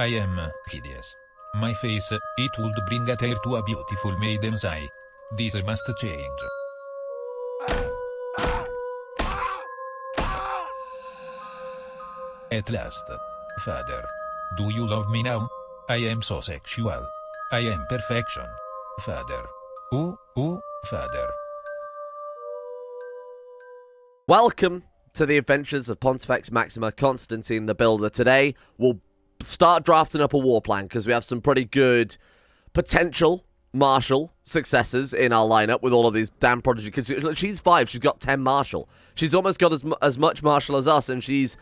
I am hideous. My face, it would bring a tear to a beautiful maiden's eye. This must change. At last. Father. Do you love me now? I am so sexual. I am perfection. Father. Father. Welcome to the adventures of Pontifex Maxima Constantine the Builder. Today, we'll start drafting up a war plan, because we have some pretty good potential martial successors in our lineup with all of these damn prodigy kids. She's 5, she's got 10 martial. She's almost got as much martial as us, and she's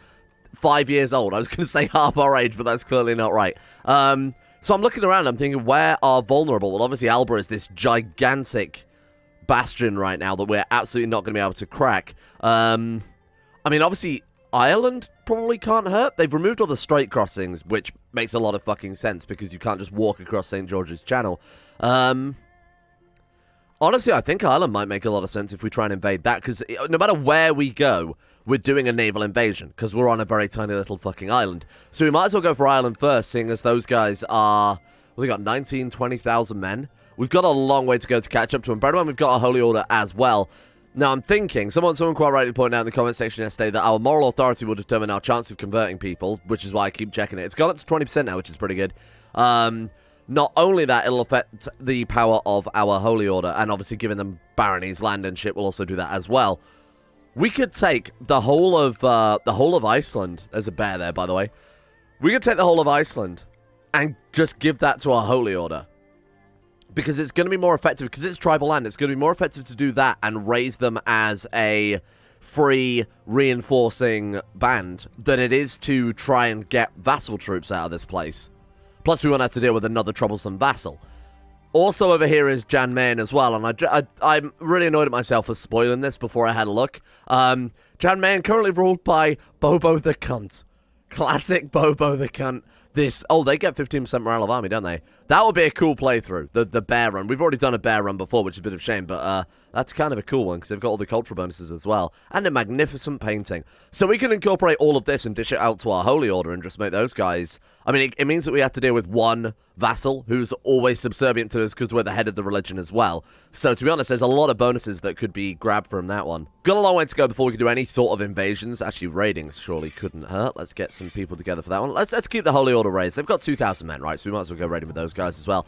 5 years old. I was going to say half our age, but that's clearly not right. So I'm looking around, I'm thinking, where are vulnerable? Well, obviously Alba is this gigantic bastion right now that we're absolutely not going to be able to crack. I mean, obviously, Ireland probably can't hurt. They've removed all the straight crossings, which makes a lot of fucking sense, because you can't just walk across St. George's Channel. Honestly, I think Ireland might make a lot of sense if we try and invade that, because no matter where we go, we're doing a naval invasion, because we're on a very tiny little fucking island. So we might as well go for Ireland first, seeing as those guys are... Well, they got 19, 20,000 men. We've got a long way to go to catch up to them. Bear in mind, we've got a Holy Order as well. Now, I'm thinking, someone quite rightly pointed out in the comment section yesterday that our moral authority will determine our chance of converting people, which is why I keep checking it. It's gone up to 20% now, which is pretty good. Not only that, it'll affect the power of our Holy Order, and obviously giving them baronies, land, and shit will also do that as well. We could take the whole of Iceland. There's a bear there, by the way. We could take the whole of Iceland and just give that to our Holy Order. Because it's going to be more effective, because it's tribal land, it's going to be more effective to do that and raise them as a free reinforcing band than it is to try and get vassal troops out of this place. Plus, we won't have to deal with another troublesome vassal. Also over here is Jan Mayen as well, and I'm really annoyed at myself for spoiling this before I had a look. Jan Mayen currently ruled by Bobo the Cunt. Classic Bobo the Cunt. Oh, they get 15% morale of army, don't they? That would be a cool playthrough, the bear run. We've already done a bear run before, which is a bit of a shame, but that's kind of a cool one, because they've got all the cultural bonuses as well, and a magnificent painting. So we can incorporate all of this and dish it out to our Holy Order and just make those guys... I mean, it means that we have to deal with one vassal who's always subservient to us because we're the head of the religion as well. So, to be honest, there's a lot of bonuses that could be grabbed from that one. Got a long way to go before we can do any sort of invasions. Actually, raidings surely couldn't hurt. Let's get some people together for that one. Let's keep the Holy Order raised. They've got 2,000 men, right? So we might as well go raiding with those guys as well.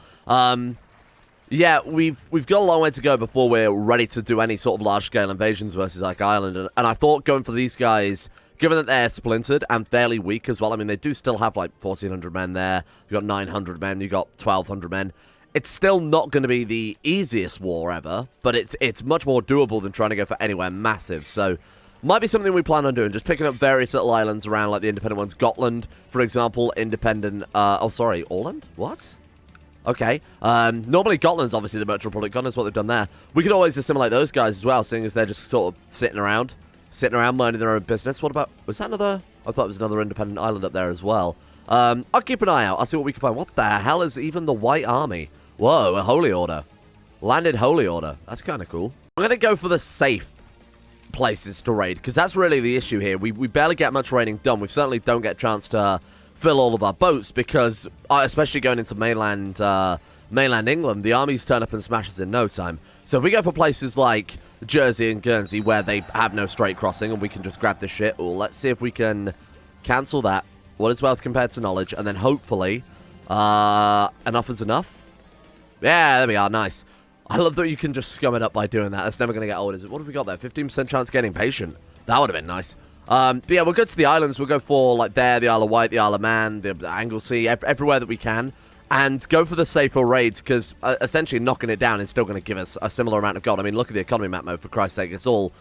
Yeah, we've got a long way to go before we're ready to do any sort of large-scale invasions versus, like, Ireland. And I thought going for these guys... Given that they're splintered and fairly weak as well, I mean, they do still have, like, 1,400 men there. You've got 900 men, you've got 1,200 men. It's still not going to be the easiest war ever, but it's much more doable than trying to go for anywhere massive. So, might be something we plan on doing, just picking up various little islands around, like the independent ones. Gotland, for example, independent... Åland? What? Okay. Normally, Gotland's obviously the Merchant Republic. God knows what they've done there. We could always assimilate those guys as well, seeing as they're just sort of sitting around minding their own business. What about... Was that another... I thought it was another independent island up there as well. I'll keep an eye out. I'll see what we can find. What the hell is even the White Army? Whoa, a Holy Order. Landed Holy Order. That's kind of cool. I'm going to go for the safe places to raid, because that's really the issue here. We barely get much raiding done. We certainly don't get a chance to fill all of our boats, because, especially going into mainland England, the armies turn up and smash us in no time. So if we go for places like Jersey and Guernsey, where they have no straight crossing and we can just grab this shit, well, let's see if we can cancel that. What is wealth compared to knowledge? And then hopefully, enough is enough. Yeah, there we are. Nice. I love that you can just scum it up by doing that. That's never going to get old, is it? What have we got there? 15% chance of getting patient. That would have been nice. But yeah, we'll go to the islands. We'll go for, like, there, the Isle of Wight, the Isle of Man, the Anglesey, everywhere that we can. And go for the safer raids, because essentially knocking it down is still going to give us a similar amount of gold. I mean, look at the economy map mode, for Christ's sake. It's all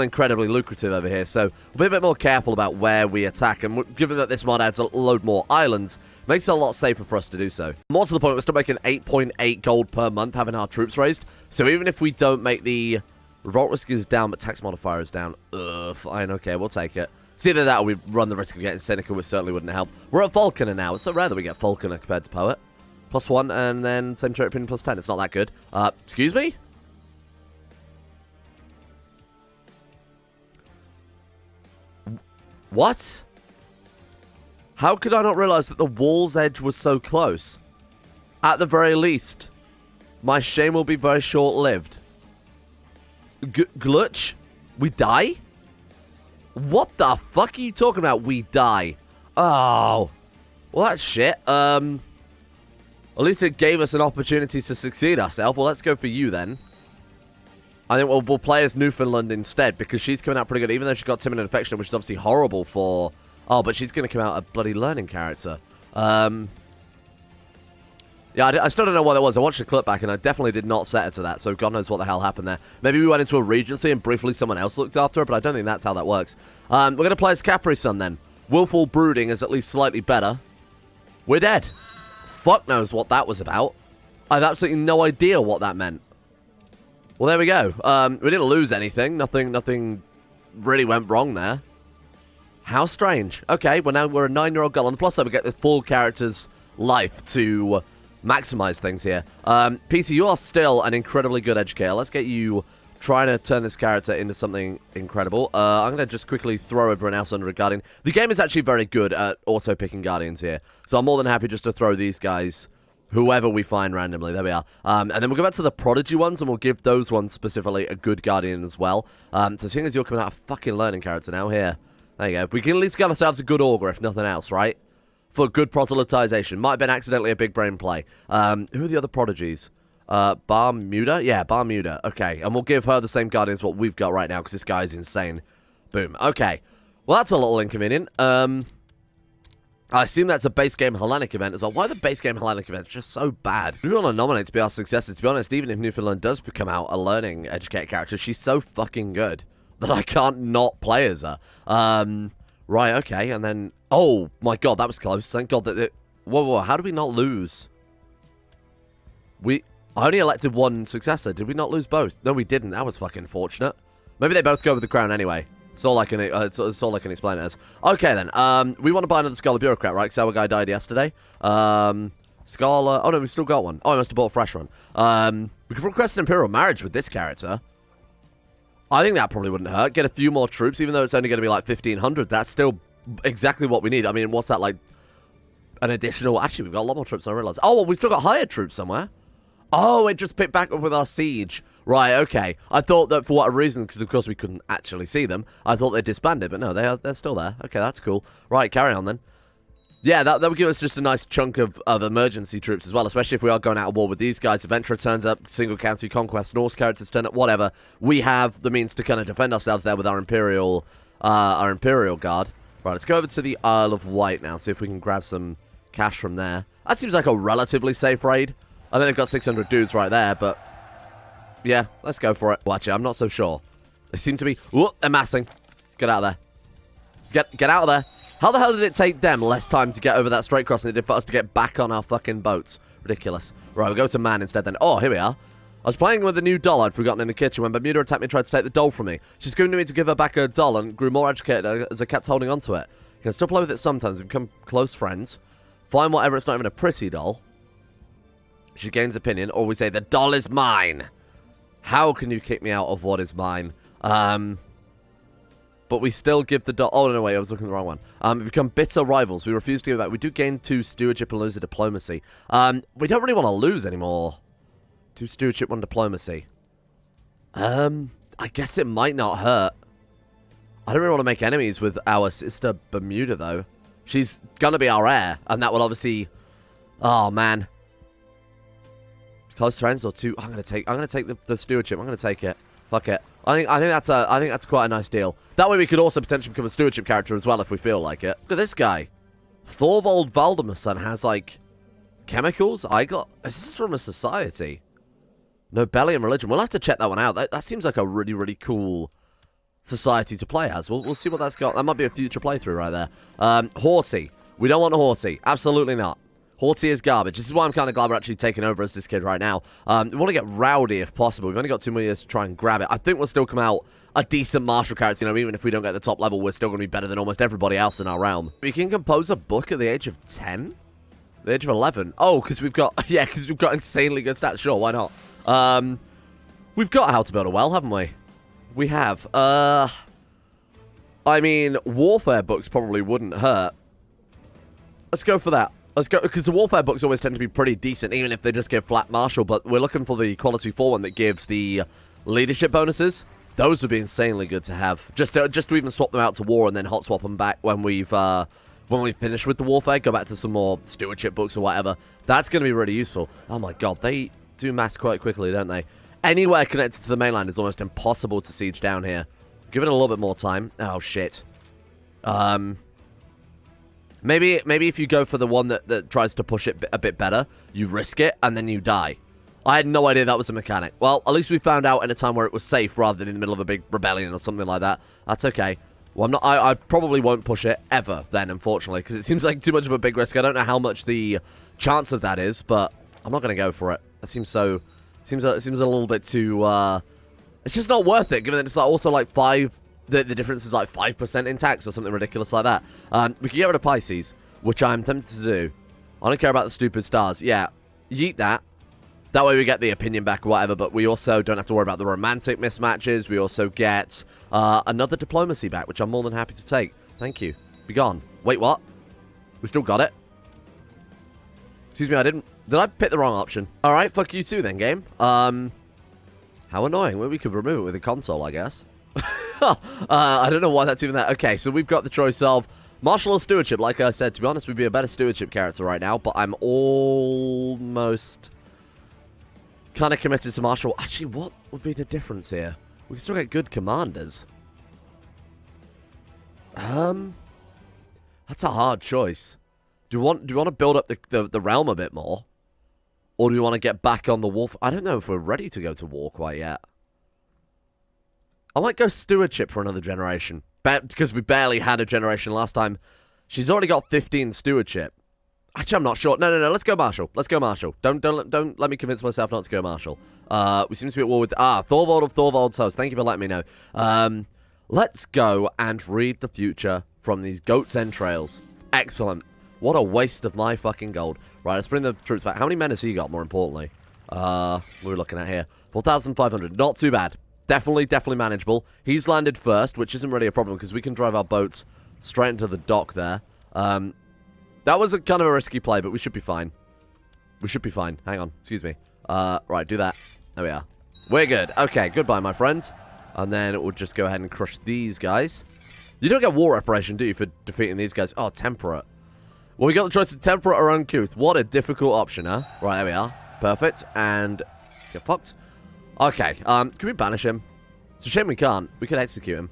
incredibly lucrative over here. So we'll be a bit more careful about where we attack. And given that this mod adds a load more islands, makes it a lot safer for us to do so. More to the point, we're still making 8.8 gold per month having our troops raised. So even if we don't make the... Revolt risk is down, but tax modifier is down. Fine, okay, we'll take it. It's either that or we run the risk of getting Seneca, which certainly wouldn't help. We're at Falconer now. It's so rare that we get Falconer compared to Poet. +1, and then same trait opinion +10. It's not that good. Excuse me? What? How could I not realize that the wall's edge was so close? At the very least, my shame will be very short-lived. Glitch? We die? What the fuck are you talking about? We die. Oh. Well, that's shit. At least it gave us an opportunity to succeed ourselves. Well, let's go for you then. I think we'll play as Newfoundland instead, because she's coming out pretty good, even though she got timid and affectionate, which is obviously horrible for... Oh, but she's going to come out a bloody learning character. Yeah, I still don't know what it was. I watched the clip back, and I definitely did not set her to that, so God knows what the hell happened there. Maybe we went into a regency, and briefly someone else looked after her, but I don't think that's how that works. We're going to play as Capri-Sun, then. Willful Brooding is at least slightly better. We're dead. Fuck knows what that was about. I have absolutely no idea what that meant. Well, there we go. We didn't lose anything. Nothing really went wrong there. How strange. Okay, well now we're a 9-year-old girl. On the plus side, we get the full character's life to maximize things here. PC, you are still an incredibly good educator. Let's get you trying to turn this character into something incredible. I'm going to just quickly throw everyone else under a Guardian. The game is actually very good at auto-picking Guardians here. So I'm more than happy just to throw these guys, whoever we find randomly. There we are. And then we'll go back to the Prodigy ones, and we'll give those ones specifically a good Guardian as well. So seeing as you're coming out a fucking learning character now, here. There you go. We can at least get ourselves a good Augur, if nothing else, right? For good proselytization. Might have been accidentally a big brain play. Who are the other Prodigies? Bermuda? Yeah, Bermuda. Okay, and we'll give her the same Guardian as what we've got right now, because this guy's insane. Boom. Okay. Well, that's a little inconvenient. I assume that's a base game Hellenic event as well. Why the base game Hellenic event? It's just so bad. We want to nominate to be our successor. To be honest, even if Newfoundland does become out a learning educated character, she's so fucking good that I can't not play as her. Right, okay, and then... Oh, my God, that was close. Thank God that... Whoa, how did we not lose? I only elected one successor. Did we not lose both? No, we didn't. That was fucking fortunate. Maybe they both go with the crown anyway. It's all I can explain it as. Okay, then. We want to buy another Scholar Bureaucrat, right? Because our guy died yesterday. Scholar... Oh, no, we've still got one. Oh, I must have bought a fresh one. We could request an Imperial Marriage with this character. I think that probably wouldn't hurt. Get a few more troops, even though it's only going to be like 1,500. That's still exactly what we need. I mean, what's that, like an additional... Actually, we've got a lot more troops than I realized. Oh, well, we've still got hired troops somewhere. Oh, it just picked back up with our siege. Right, okay. I thought that for whatever reason, because of course we couldn't actually see them, I thought they disbanded, but no, they're still there. Okay, that's cool. Right, carry on then. Yeah, that would give us just a nice chunk of emergency troops as well, especially if we are going out of war with these guys. Adventurer turns up, single county conquest, Norse characters turn up, whatever. We have the means to kind of defend ourselves there with our Imperial Guard. Right, let's go over to the Isle of Wight now, see if we can grab some cash from there. That seems like a relatively safe raid. I think they've got 600 dudes right there, but... Yeah, let's go for it. Well, actually, I'm not so sure. They seem to be... Whoop, they're massing. Get out of there. Get out of there. How the hell did it take them less time to get over that straight cross than it did for us to get back on our fucking boats? Ridiculous. Right, we'll go to man instead then. Oh, here we are. I was playing with a new doll I'd forgotten in the kitchen when Bermuda attacked me and tried to take the doll from me. She screamed at me to give her back her doll and grew more educated as I kept holding on to it. You can still play with it sometimes and become close friends. Find whatever, it's not even a pretty doll. She gains opinion, or we say, the doll is mine. How can you kick me out of what is mine? But we still give the doll... Oh, no, wait, I was looking at the wrong one. We become bitter rivals. We refuse to give it back. We do gain 2 stewardship and lose a diplomacy. We don't really want to lose anymore. 2 stewardship, 1 diplomacy. I guess it might not hurt. I don't really want to make enemies with our sister Bermuda, though. She's gonna be our heir, and that will obviously... Oh, man. Close friends or 2? I'm gonna take the stewardship. I'm gonna take it. Fuck it. I think that's quite a nice deal. That way we could also potentially become a stewardship character as well if we feel like it. Look at this guy. Thorvald Valdemarson has like chemicals. Is this from a society? Nobelium religion. We'll have to check that one out. That seems like a really, really cool society to play as. We'll see what that's got. That might be a future playthrough right there. Haughty. We don't want a haughty. Absolutely not. Haughty is garbage. This is why I'm kind of glad we're actually taking over as this kid right now. We want to get rowdy if possible. We've only got 2 more years to try and grab it. I think we'll still come out a decent martial character. You know, even if we don't get the top level, we're still going to be better than almost everybody else in our realm. We can compose a book at the age of 10? The age of 11? Oh, because we've got... Yeah, because we've got insanely good stats. Sure, why not? We've got how to build a well, haven't we? We have. I mean, warfare books probably wouldn't hurt. Let's go for that. Let's go, because the warfare books always tend to be pretty decent, even if they just give flat martial, but we're looking for the quality 4 one that gives the leadership bonuses. Those would be insanely good to have. Just to even swap them out to war and then hot swap them back when we've finished with the warfare, go back to some more stewardship books or whatever. That's going to be really useful. Oh my god, they do mass quite quickly, don't they? Anywhere connected to the mainland is almost impossible to siege down here. Give it a little bit more time. Oh shit. Maybe if you go for the one that tries to push it a bit better, you risk it, and then you die. I had no idea that was a mechanic. Well, at least we found out in a time where it was safe, rather than in the middle of a big rebellion or something like that. That's okay. Well, I probably won't push it, ever, then, unfortunately, because it seems like too much of a big risk. I don't know how much the chance of that is, but I'm not going to go for it. That seems a little bit too, it's just not worth it, given that it's also like 5... The difference is like 5% in tax or something ridiculous like that. We can get rid of Pisces, which I'm tempted to do. I don't care about the stupid stars. Yeah, yeet that. That way we get the opinion back or whatever, but we also don't have to worry about the romantic mismatches. We also get another diplomacy back, which I'm more than happy to take. Thank you. Be gone. Wait, what? We still got it? Excuse me, I didn't... Did I pick the wrong option? Alright, fuck you too then, game. How annoying. Well, we could remove it with a console, I guess. I don't know why that's even that. Okay, so we've got the choice of martial or stewardship. Like I said, to be honest, we'd be a better stewardship character right now, but I'm almost kind of committed to martial. Actually, what would be the difference here? We can still get good commanders. That's a hard choice. Do we want to build up the realm a bit more? Or do we want to get back on the war? I don't know if we're ready to go to war quite yet. I might go stewardship for another generation. Because we barely had a generation last time. She's already got 15 stewardship. Actually, I'm not sure. No. Let's go martial. Let's go martial. Don't let me convince myself not to go martial. We seem to be at war with... Thorvald of Thorvald's host. Thank you for letting me know. Let's go and read the future from these goat's entrails. Excellent. What a waste of my fucking gold. Right, let's bring the troops back. How many men has he got, more importantly? We're looking at here. 4,500. Not too bad. Definitely manageable. He's landed first, which isn't really a problem, because we can drive our boats straight into the dock there. That was a kind of a risky play, but we should be fine. We should be fine. Hang on. Excuse me. Right, do that. There we are. We're good. Okay, goodbye, my friends. And then we'll just go ahead and crush these guys. You don't get war reparation, do you, for defeating these guys? Oh, temperate. Well, we got the choice of temperate or uncouth. What a difficult option, huh? Right, there we are. Perfect. And get fucked. Okay, can we banish him? It's a shame we can't. We could execute him.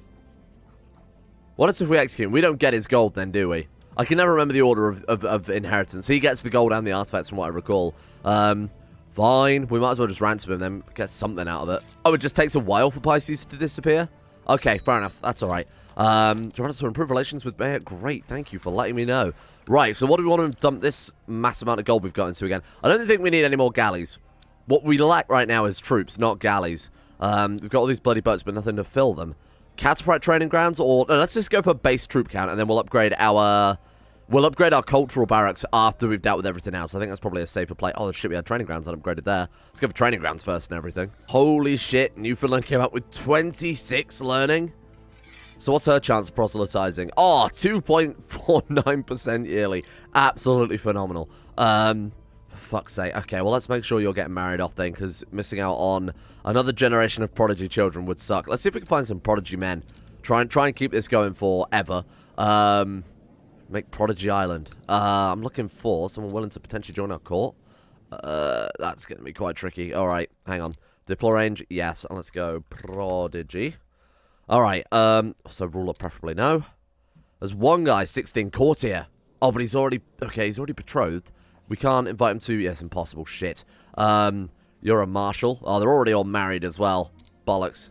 What if we execute him? We don't get his gold then, do we? I can never remember the order of inheritance. He gets the gold and the artifacts from what I recall. Fine. We might as well just ransom him then. Get something out of it. Oh, it just takes a while for Pisces to disappear? Okay, fair enough. That's alright. Do you want us to improve relations with Mayor? Great, thank you for letting me know. Right, so what do we want to dump this mass amount of gold we've got into again? I don't think we need any more galleys. What we lack right now is troops, not galleys. We've got all these bloody boats, but nothing to fill them. Catapult training grounds, or... No, let's just go for base troop count, and then we'll upgrade our... We'll upgrade our cultural barracks after we've dealt with everything else. I think that's probably a safer play. Oh, shit, we had training grounds upgraded there. Let's go for training grounds first and everything. Holy shit, Newfoundland came up with 26 learning. So what's her chance of proselytizing? Oh, 2.49% yearly. Absolutely phenomenal. For fuck's sake. Okay, well, let's make sure you're getting married off then, because missing out on another generation of prodigy children would suck. Let's see if we can find some prodigy men. Try and keep this going forever. Make Prodigy Island. I'm looking for someone willing to potentially join our court. That's going to be quite tricky. Alright, hang on. Diplo range, yes. And let's go Prodigy. Alright, so ruler preferably no. There's one guy, 16, courtier. Oh, but he's already... Okay, he's already betrothed. We can't invite him to... Yes, impossible. Shit. You're a marshal. Oh, they're already all married as well. Bollocks.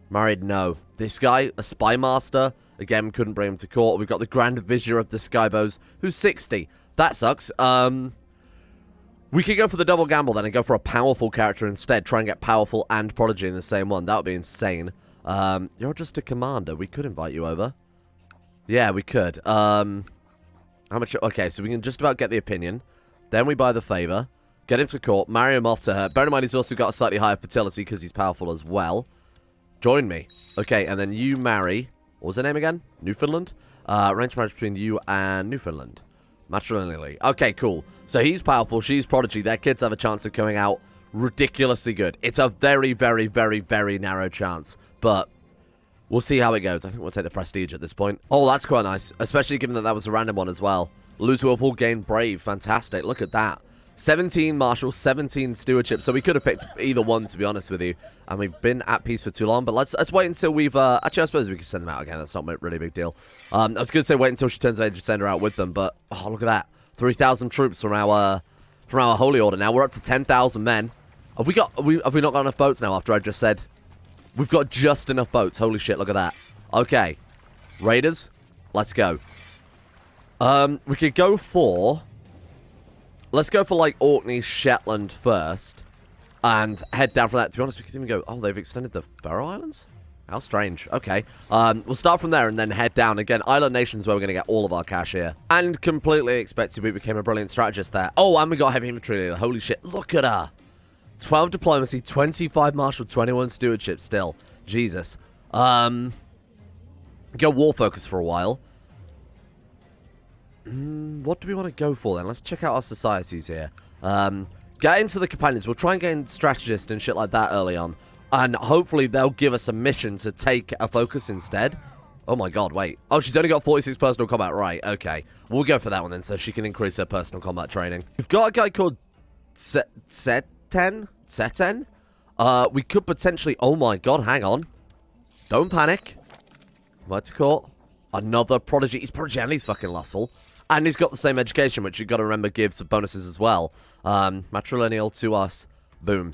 Married, no. This guy, a spy master... Again, couldn't bring him to court. We've got the Grand Vizier of the Skybows, who's 60. That sucks. We could go for the double gamble then and go for a powerful character instead. Try and get powerful and prodigy in the same one. That would be insane. You're just a commander. We could invite you over. Yeah, we could. How much? Okay, so we can just about get the opinion. Then we buy the favor. Get him to court. Marry him off to her. Bear in mind he's also got a slightly higher fertility because he's powerful as well. Join me. Okay, and then you marry... What was her name again? Newfoundland? Arranged marriage between you and Newfoundland. Matrilineally. Okay, cool. So he's powerful, she's prodigy. Their kids have a chance of coming out ridiculously good. It's a very, very, very, very narrow chance. But we'll see how it goes. I think we'll take the prestige at this point. Oh, that's quite nice. Especially given that that was a random one as well. Lose willful, gain brave. Fantastic. Look at that. 17 martial, 17 stewardship. So we could have picked either one, to be honest with you. And we've been at peace for too long. But let's wait until we've... actually, I suppose we can send them out again. That's not really a big deal. I was going to say wait until she turns of age and send her out with them. But, oh, look at that. 3,000 troops from our Holy Order. Now we're up to 10,000 men. Have we not got enough boats now after I just said... We've got just enough boats. Holy shit, look at that. Okay. Raiders, let's go. We could go for... Let's go for, like, Orkney, Shetland first. And head down from that. To be honest, we could even go... Oh, they've extended the Faroe Islands? How strange. Okay. We'll start from there and then head down. Again, Island Nation's where we're going to get all of our cash here. And completely expected we became a brilliant strategist there. Oh, and we got heavy infantry. Holy shit. Look at her. 12 diplomacy, 25 martial, 21 stewardship still. Jesus. Go war focus for a while. What do we want to go for then? Let's check out our societies here. Get into the companions. We'll try and gain strategist and shit like that early on. And hopefully they'll give us a mission to take a focus instead. Oh my god, wait. Oh, she's only got 46 personal combat. Right, okay. We'll go for that one then so she can increase her personal combat training. We've got a guy called Seten? We could potentially... Oh my god, hang on. Don't panic. Right to court. Another prodigy. He's prodigy and he's fucking lustful. And he's got the same education, which you've got to remember gives bonuses as well. Matrilineal to us. Boom.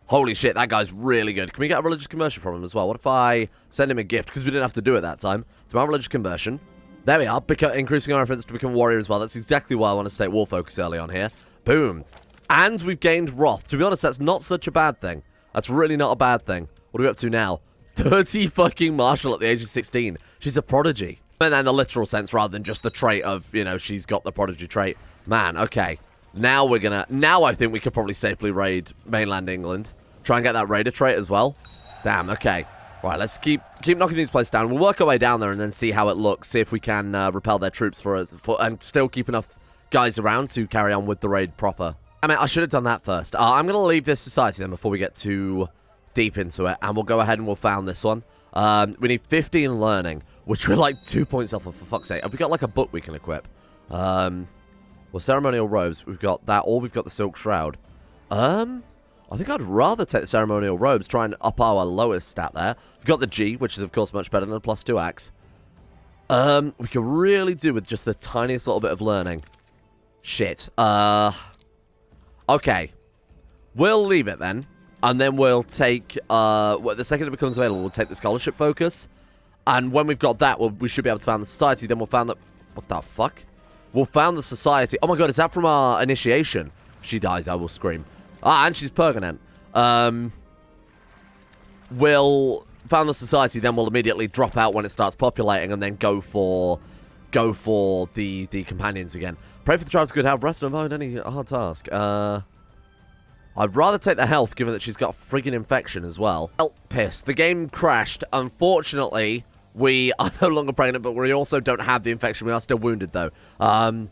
Holy shit, that guy's really good. Can we get a religious conversion from him as well? What if I send him a gift? Because we didn't have to do it that time. So our religious conversion. There we are. Increasing our reference to become a warrior as well. That's exactly why I want to stay war focus early on here. Boom. And we've gained wrath. To be honest, that's not such a bad thing. That's really not a bad thing. What are we up to now? 30 fucking martial at the age of 16. She's a prodigy. And in the literal sense rather than just the trait of, you know, she's got the prodigy trait. Man, okay. Now we're gonna... Now I think we could probably safely raid mainland England. Try and get that raider trait as well. Damn, okay. Right, let's keep knocking these places down. We'll work our way down there and then see how it looks. See if we can repel their troops for us. And still keep enough guys around to carry on with the raid proper. I mean, I should have done that first. I'm going to leave this society then before we get too deep into it. And we'll go ahead and we'll found this one. We need 15 learning, which we're like 2 points off of, for fuck's sake. Have we got like a book we can equip? Well, ceremonial robes. We've got that, or we've got the silk shroud. I think I'd rather take the ceremonial robes, try and up our lowest stat there. We've got the G, which is of course much better than the +2 axe. We could really do with just the tiniest little bit of learning. Shit. Okay. We'll leave it then. And then we'll take, the second it becomes available, we'll take the scholarship focus. And when we've got that, we should be able to found the society. Then we'll found that... What the fuck? We'll found the society. Oh my god, is that from our initiation? If she dies, I will scream. Ah, and she's permanent. We'll found the society, then we'll immediately drop out when it starts populating, and then go for the companions again. Pray for the child's good health, rest and avoid any hard task. I'd rather take the health, given that she's got a friggin' infection as well. Well, pissed. The game crashed. Unfortunately, we are no longer pregnant, but we also don't have the infection. We are still wounded, though. Oh,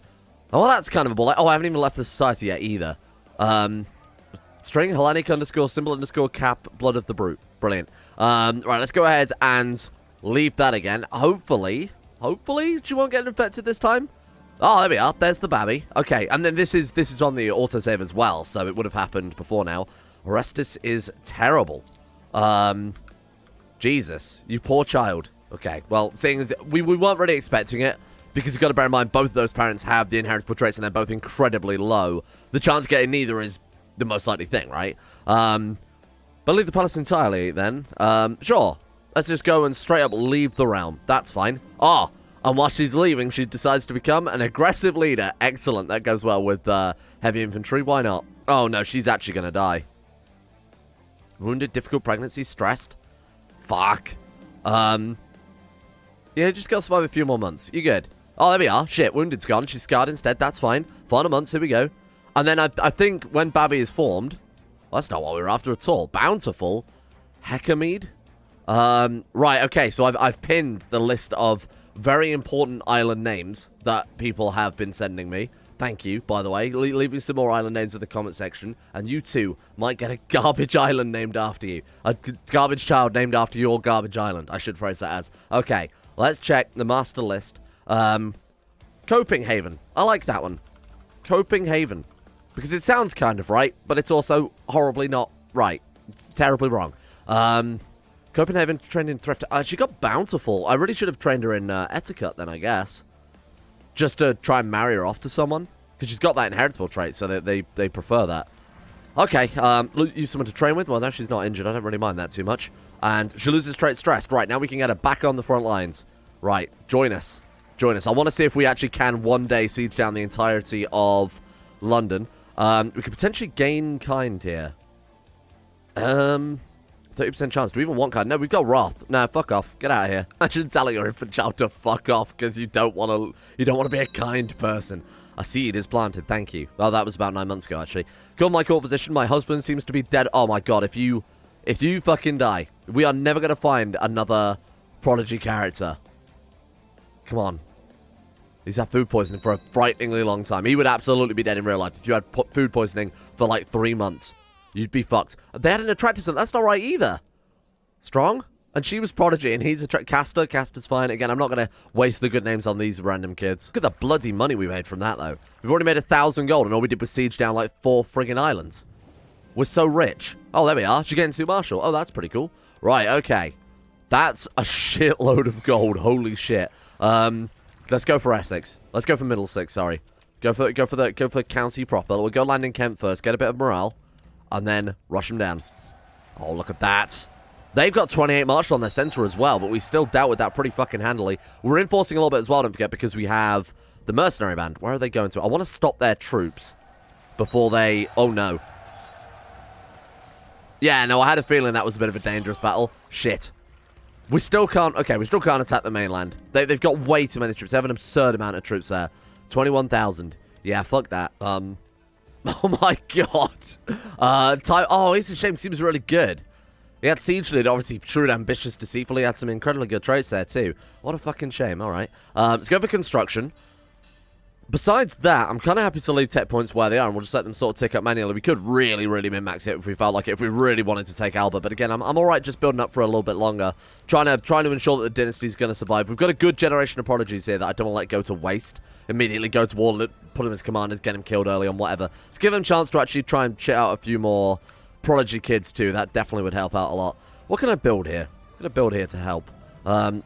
well, that's kind of a ball. Oh, I haven't even left the society yet, either. String, Hellenic _ symbol _ cap, blood of the brute. Brilliant. Right, let's go ahead and leave that again. Hopefully she won't get infected this time. Oh, there we are. There's the babby. Okay, and then this is on the autosave as well, so it would have happened before now. Orestes is terrible. Jesus, you poor child. Okay, well, seeing as we weren't really expecting it, because you've got to bear in mind both of those parents have the inheritable traits and they're both incredibly low. The chance of getting neither is the most likely thing, right? But leave the palace entirely, then. Sure. Let's just go and straight up leave the realm. That's fine. Ah, and while she's leaving, she decides to become an aggressive leader. Excellent. That goes well with heavy infantry. Why not? Oh, no, she's actually going to die. Wounded, difficult pregnancy, stressed. Fuck. Yeah, just got to survive a few more months. You good? Oh, there we are. Shit, wounded's gone. She's scarred instead. That's fine. 400 months. Here we go. And then I think when Babby is formed... Well, that's not what we were after at all. Bountiful. Hecamede. Right, okay. So I've pinned the list of very important island names that people have been sending me. Thank you, by the way. Leave me some more island names in the comment section. And you too might get a garbage island named after you. A garbage child named after your garbage island. I should phrase that as. Okay, let's check the master list. Coping Haven. I like that one. Coping Haven. Because it sounds kind of right, but it's also horribly not right. It's terribly wrong. Copenhagen trained in Thrift. She got Bountiful. I really should have trained her in Etiquette then, I guess. Just to try and marry her off to someone. Because she's got that inheritable trait, so they prefer that. Okay, use someone to train with. Well, now she's not injured. I don't really mind that too much. And she loses trait Stressed. Right, now we can get her back on the front lines. Right, join us. Join us. I want to see if we actually can one day siege down the entirety of London. We could potentially gain kind here. 30% chance. Do we even want kind? No, we've got Wrath. No, fuck off. Get out of here. I should tell your infant child to fuck off because you don't want to be a kind person. A seed is planted. Thank you. Well, that was about 9 months ago, actually. Go on my court position. My husband seems to be dead. Oh my god, if you fucking die, we are never going to find another prodigy character. Come on. He's had food poisoning for a frighteningly long time. He would absolutely be dead in real life if you had food poisoning for like 3 months. You'd be fucked. They had an attractive son. That's not right either. Strong? And she was Prodigy, and he's Caster. Caster's fine. Again, I'm not going to waste the good names on these random kids. Look at the bloody money we made from that, though. We've already made 1,000 gold, and all we did was siege down like 4 friggin' islands. We're so rich. Oh, there we are. She's getting to Marshall. Oh, that's pretty cool. Right, okay. That's a shitload of gold. Holy shit. Let's go for Essex. Let's go for Middlesex, sorry. Go for county proper. We'll go land in Kent first, get a bit of morale, and then rush them down. Oh, look at that. They've got 28 marshal on their center as well, but we still dealt with that pretty fucking handily. We're reinforcing a little bit as well, don't forget, because we have the mercenary band. Where are they going to? I want to stop their troops before they... Oh, no. Yeah, no, I had a feeling that was a bit of a dangerous battle. Shit. We still can't... Okay, we still can't attack the mainland. They've got way too many troops. They have an absurd amount of troops there. 21,000. Yeah, fuck that. Oh, my God. Oh, it's a shame. Seems really good. He had Siege Lead, obviously shrewd, ambitious, deceitful. He had some incredibly good traits there, too. What a fucking shame. All right. Let's go for construction. Besides that, I'm kind of happy to leave tech points where they are, and we'll just let them sort of tick up manually. We could really, really min-max it if we felt like it, if we really wanted to take Alba. But again, I'm all right just building up for a little bit longer, trying to ensure that the dynasty's going to survive. We've got a good generation of prodigies here that I don't want to let go to waste. Immediately go to war, put him as commanders, get him killed early on, whatever. Let's give them a chance to actually try and shit out a few more prodigy kids too. That definitely would help out a lot. What can I build here? I'm going to build here to help.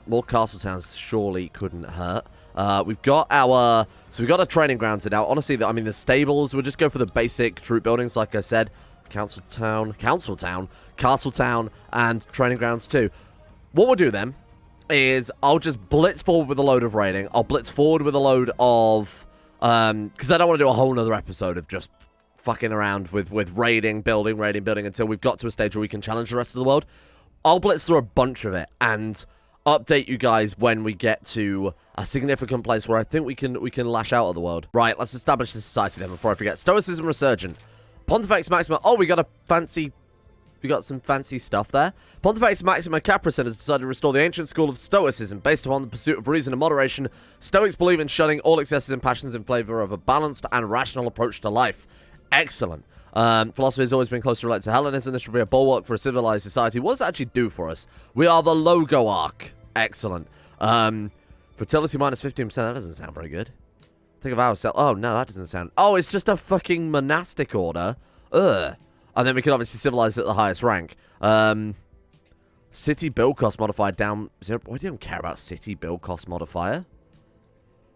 More castle towns surely couldn't hurt. We've got our... So we've got a training grounds now. Honestly, I mean, the stables, we'll just go for the basic troop buildings, like I said. Council Town, Castle Town, and training grounds too. What we'll do then is I'll just blitz forward with a load of raiding. I'll blitz forward with a load of... Because I don't want to do a whole nother episode of just fucking around with raiding, building, until we've got to a stage where we can challenge the rest of the world. I'll blitz through a bunch of it and update you guys when we get to a significant place where I think we can lash out at the world. Right, let's establish the society then before I forget. Stoicism Resurgent. Pontifex Maxima. Oh, we got some fancy stuff there. Pontifex Maxima Capricin has decided to restore the ancient school of Stoicism based upon the pursuit of reason and moderation. Stoics believe in shunning all excesses and passions in favor of a balanced and rational approach to life. Excellent. Philosophy has always been closely related to Hellenism. This will be a bulwark for a civilized society. What does it actually do for us? We are the Logo Arc. Excellent. Fertility minus 15%. That doesn't sound very good. Think of ourselves. Oh, no, that doesn't sound... Oh, it's just a fucking monastic order. Ugh. And then we can obviously civilize at the highest rank. City build cost modifier down... We don't care about city build cost modifier.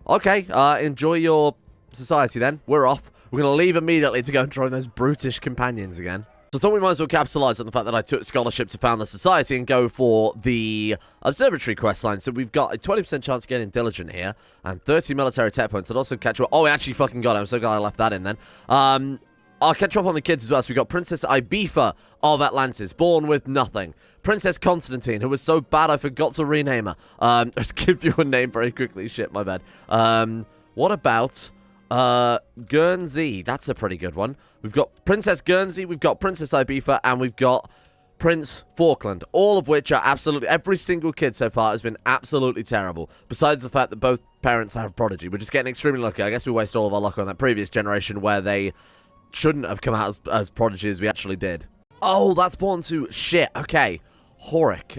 Okay, enjoy your society then. We're off. We're going to leave immediately to go and join those brutish companions again. So I thought we might as well capitalize on the fact that I took scholarship to found the society and go for the observatory questline. So we've got a 20% chance of getting diligent here and 30 military tech points. I'd also catch up. Oh, we actually fucking got it. I'm so glad I left that in then. I'll catch up on the kids as well. So we've got Princess Ibiza of Atlantis, born with nothing. Princess Constantine, who was so bad I forgot to rename her. Let's give you a name very quickly. Shit, my bad. What about... Guernsey. That's a pretty good one. We've got Princess Guernsey, we've got Princess Ibiza, and we've got Prince, Falkland, all of which are absolutely... Every single kid so far has been absolutely terrible, besides the fact that both parents have prodigy. We're just getting extremely lucky. I guess we wasted all of our luck on that previous generation where they shouldn't have come out as prodigies. We actually did. Oh, that's born to... Shit, okay. Horik.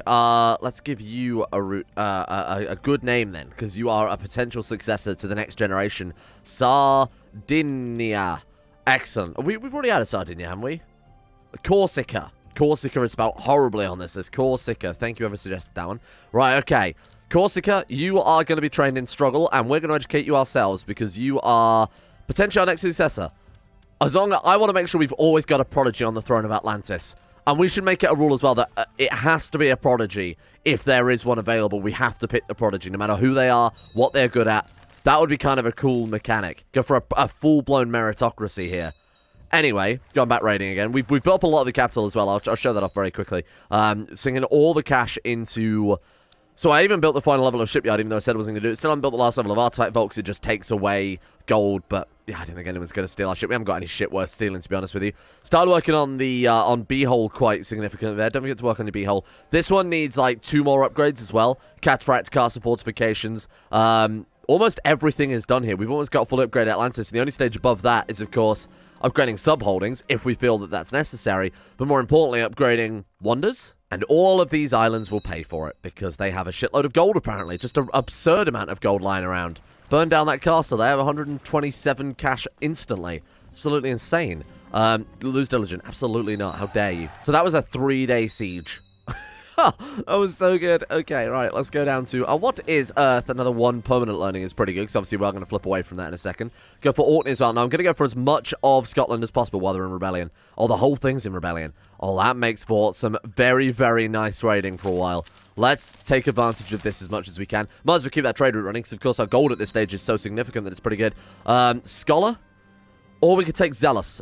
Let's give you a good name then, because you are a potential successor to the next generation. Sardinia. Excellent. We've already had a Sardinia, haven't we? Corsica. Corsica is spelled horribly on this list. Corsica. Thank you, whoever suggested that one. Right, okay. Corsica, you are going to be trained in struggle, and we're going to educate you ourselves, because you are potentially our next successor. As long as I want to make sure we've always got a prodigy on the throne of Atlantis. And we should make it a rule as well that it has to be a prodigy. If there is one available, we have to pick the prodigy, no matter who they are, what they're good at. That would be kind of a cool mechanic. Go for a full-blown meritocracy here. Anyway, going back raiding again. We've built up a lot of the capital as well. I'll show that off very quickly. Singing all the cash into... So I even built the final level of shipyard, even though I said I wasn't going to do it. Still haven't built the last level of artifact vault, because it just takes away gold. But yeah, I don't think anyone's going to steal our ship. We haven't got any shit worth stealing, to be honest with you. Started working on the on B-hole quite significantly there. Don't forget to work on your B-hole. This one needs like 2 more upgrades as well. Cataphracts, castle fortifications. Almost everything is done here. We've almost got a full upgrade at Atlantis. And the only stage above that is, of course, upgrading sub-holdings, if we feel that that's necessary. But more importantly, upgrading wonders. And all of these islands will pay for it, because they have a shitload of gold, apparently. Just an absurd amount of gold lying around. Burn down that castle. They have 127 cash instantly. Absolutely insane. Lose diligent. Absolutely not. How dare you. So that was a 3-day siege. That was so good. Okay, right, let's go down to... what is Earth? Another 1 permanent learning is pretty good, because obviously we're going to flip away from that in a second. Go for Orkney as well. Now, I'm going to go for as much of Scotland as possible while they're in rebellion. Oh, the whole thing's in rebellion. Oh, that makes for some very, very nice raiding for a while. Let's take advantage of this as much as we can. Might as well keep that trade route running, because of course our gold at this stage is so significant that it's pretty good. Scholar? Or we could take Zealous.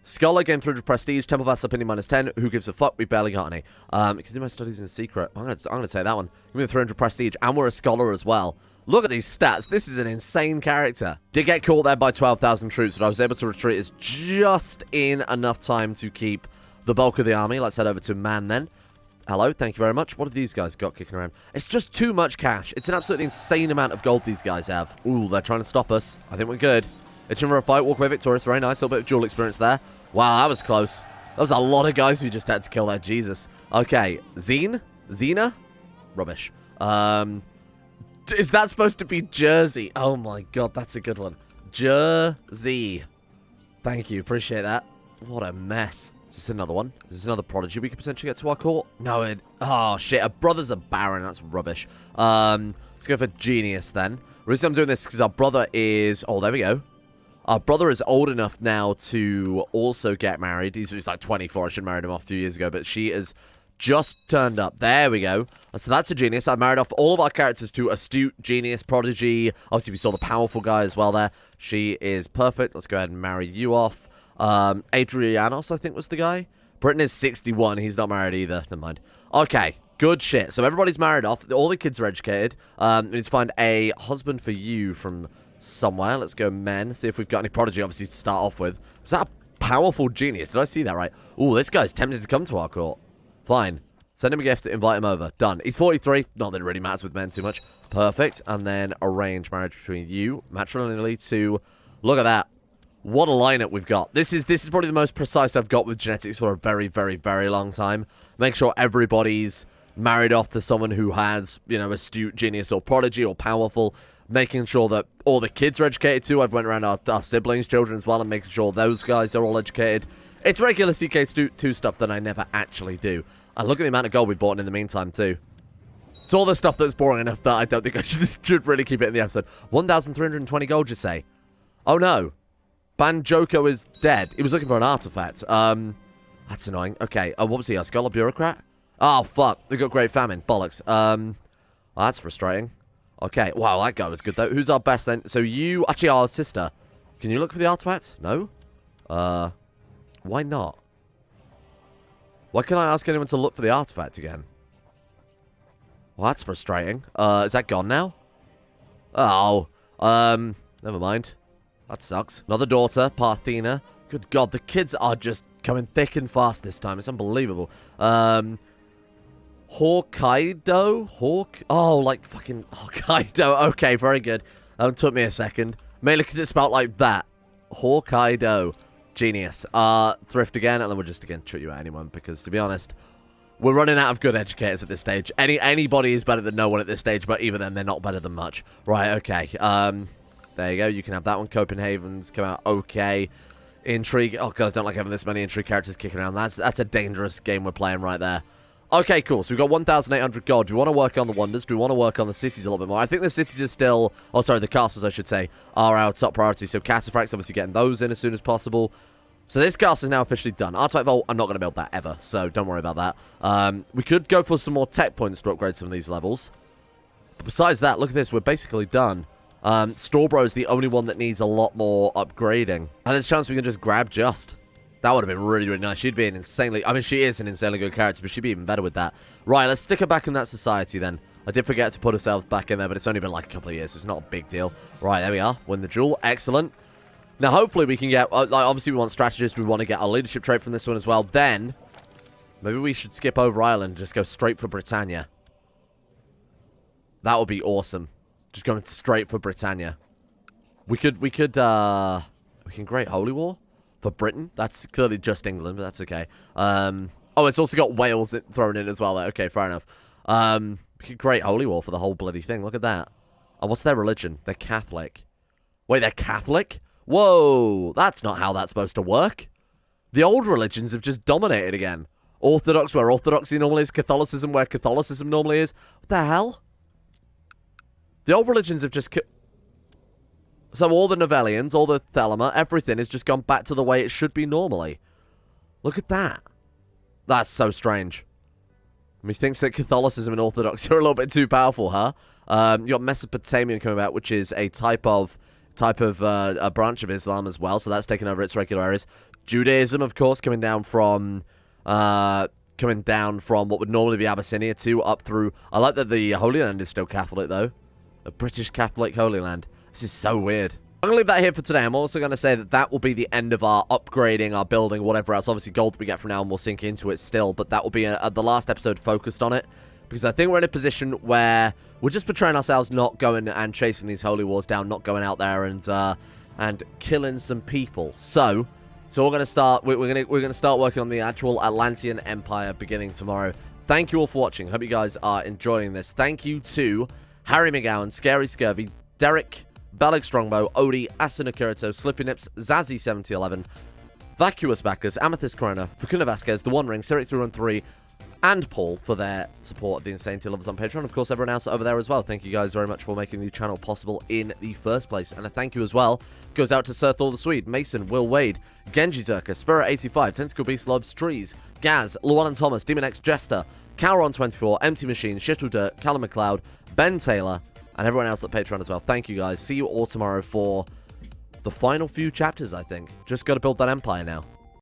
Scholar, gain 300 prestige, Temple Vassal opinion -10. Who gives a fuck? We barely got any. Continue my studies in secret. I'm gonna take that one. Give me 300 prestige, and we're a scholar as well. Look at these stats. This is an insane character. Did get caught there by 12,000 troops, but I was able to retreat as just in enough time to keep the bulk of the army. Let's head over to Man then. Hello, thank you very much. What have these guys got kicking around? It's just too much cash. It's an absolutely insane amount of gold these guys have. Ooh, they're trying to stop us. I think we're good. Itching for a fight, walk away victorious. Very nice. A little bit of duel experience there. Wow, that was close. That was a lot of guys we just had to kill there. Jesus. Okay. Xena? Rubbish. Is that supposed to be Jersey? Oh my god, that's a good one. Jersey. Thank you. Appreciate that. What a mess. Is this another one? Is this another prodigy we could potentially get to our court? No, it... Oh, shit. A brother's a baron. That's rubbish. Let's go for genius then. The reason I'm doing this is because our brother is... Oh, there we go. Our brother is old enough now to also get married. He's like 24. I should have married him off a few years ago, but she is just turned up. There we go. So that's a genius. I married off all of our characters to astute, genius, prodigy. Obviously, we saw the powerful guy as well there. She is perfect. Let's go ahead and marry you off. Adrianos, I think, was the guy. Britain is 61. He's not married either. Never mind. Okay. Good shit. So everybody's married off. All the kids are educated. We need to find a husband for you from... somewhere. Let's go men. See if we've got any prodigy, obviously, to start off with. Was that a powerful genius? Did I see that right? Ooh, this guy's tempted to come to our court. Fine. Send him a gift, invite him over. Done. He's 43. Not that it really matters with men too much. Perfect. And then arrange marriage between you, matrimonially, to... Look at that. What a lineup we've got. This is probably the most precise I've got with genetics for a very, very, very long time. Make sure everybody's married off to someone who has, you know, astute, genius, or prodigy, or powerful. Making sure that all the kids are educated too. I've went around our siblings' children as well and making sure those guys are all educated. It's regular CK2 stuff that I never actually do. And look at the amount of gold we've bought in the meantime too. It's all the stuff that's boring enough that I don't think I should really keep it in the episode. 1,320 gold, you say? Oh no. Banjoko is dead. He was looking for an artifact. That's annoying. Okay, what was he, a scholar bureaucrat? Oh, fuck. They got great famine. Bollocks. Well, that's frustrating. Okay, wow, that guy was good, though. Who's our best, then? So you... Actually, our sister. Can you look for the artifact? No? Why not? Why can't I ask anyone to look for the artifact again? Well, that's frustrating. Is that gone now? Oh. Never mind. That sucks. Another daughter, Parthena. Good God, the kids are just coming thick and fast this time. It's unbelievable. Hokkaido? Oh, like fucking Hokkaido. Okay, very good. Took me a second. Mainly because it's spelled like that. Hokkaido. Genius. Thrift again, and then we'll just again treat you at anyone, because to be honest, we're running out of good educators at this stage. Anybody is better than no one at this stage, but even then, they're not better than much. Right, okay. There you go. You can have that one. Copenhagen's come out okay. Intrigue. Oh, God, I don't like having this many intrigue characters kicking around. That's a dangerous game we're playing right there. Okay, cool. So we've got 1,800 gold. Do we want to work on the wonders? Do we want to work on the cities a little bit more? I think the cities are still... Oh, sorry, the castles, I should say, are our top priority. So cataphracts, obviously getting those in as soon as possible. So this castle is now officially done. Artifact Vault, I'm not going to build that ever, so don't worry about that. We could go for some more tech points to upgrade some of these levels. But besides that, look at this. We're basically done. Storebro is the only one that needs a lot more upgrading. And there's a chance we can just grab Just. That would have been really, really nice. She'd be an insanely... I mean, she is an insanely good character, but she'd be even better with that. Right, let's stick her back in that society then. I did forget to put ourselves back in there, but it's only been like a couple of years, so it's not a big deal. Right, there we are. Win the duel. Excellent. Now, hopefully we can get... Like, obviously, we want strategists. We want to get our leadership trait from this one as well. Then, maybe we should skip over Ireland and just go straight for Britannia. That would be awesome. Just going straight for Britannia. We can create Holy War for Britain. That's clearly just England, but that's okay. Oh, it's also got Wales thrown in as well there. Okay, fair enough. We could create Holy War for the whole bloody thing. Look at that. And what's their religion? They're Catholic. Wait, they're Catholic? Whoa, that's not how that's supposed to work. The old religions have just dominated again. Orthodox where Orthodoxy normally is, Catholicism where Catholicism normally is. What the hell? The old religions have just... So all the Novellians, all the Thelema, everything has just gone back to the way it should be normally. Look at that. That's so strange. I mean, he thinks that Catholicism and Orthodoxy are a little bit too powerful, huh? You got Mesopotamian coming out, which is a type of a branch of Islam as well, so that's taken over its regular areas. Judaism, of course, coming down from what would normally be Abyssinia to up through... I like that the Holy Land is still Catholic, though. A British Catholic Holy Land. This is so weird. I'm going to leave that here for today. I'm also going to say that that will be the end of our upgrading, our building, whatever else. Obviously, gold that we get from now on will sink into it still, but that will be the last episode focused on it, because I think we're in a position where we're just portraying ourselves not going and chasing these holy wars down, not going out there and killing some people. So we're going to start. We're going to start working on the actual Atlantean Empire beginning tomorrow. Thank you all for watching. Hope you guys are enjoying this. Thank you to Harry McGowan, Scary Scurvy, Derek, Bellic Strongbow, Odie, Asuna Kirito, Slippy Nips, Zazzy7011, Vacuous Backers, Amethyst Corona, Fakuna Vasquez, The One Ring, Cyric313, and Paul for their support of the Insane Tier Lovers on Patreon. Of course, everyone else over there as well. Thank you guys very much for making the channel possible in the first place. And a thank you as well goes out to Sir Thor the Swede, Mason, Will Wade, Genji Zerka, Spirit85, Tentacle Beast Loves Trees, Gaz, Llewellyn Thomas, Demon X Jester, Cowron24, Empty Machine, Shittle Dirt, Callum McLeod, Ben Taylor, and everyone else at Patreon as well. Thank you guys. See you all tomorrow for the final few chapters, I think. Just got to build that empire now.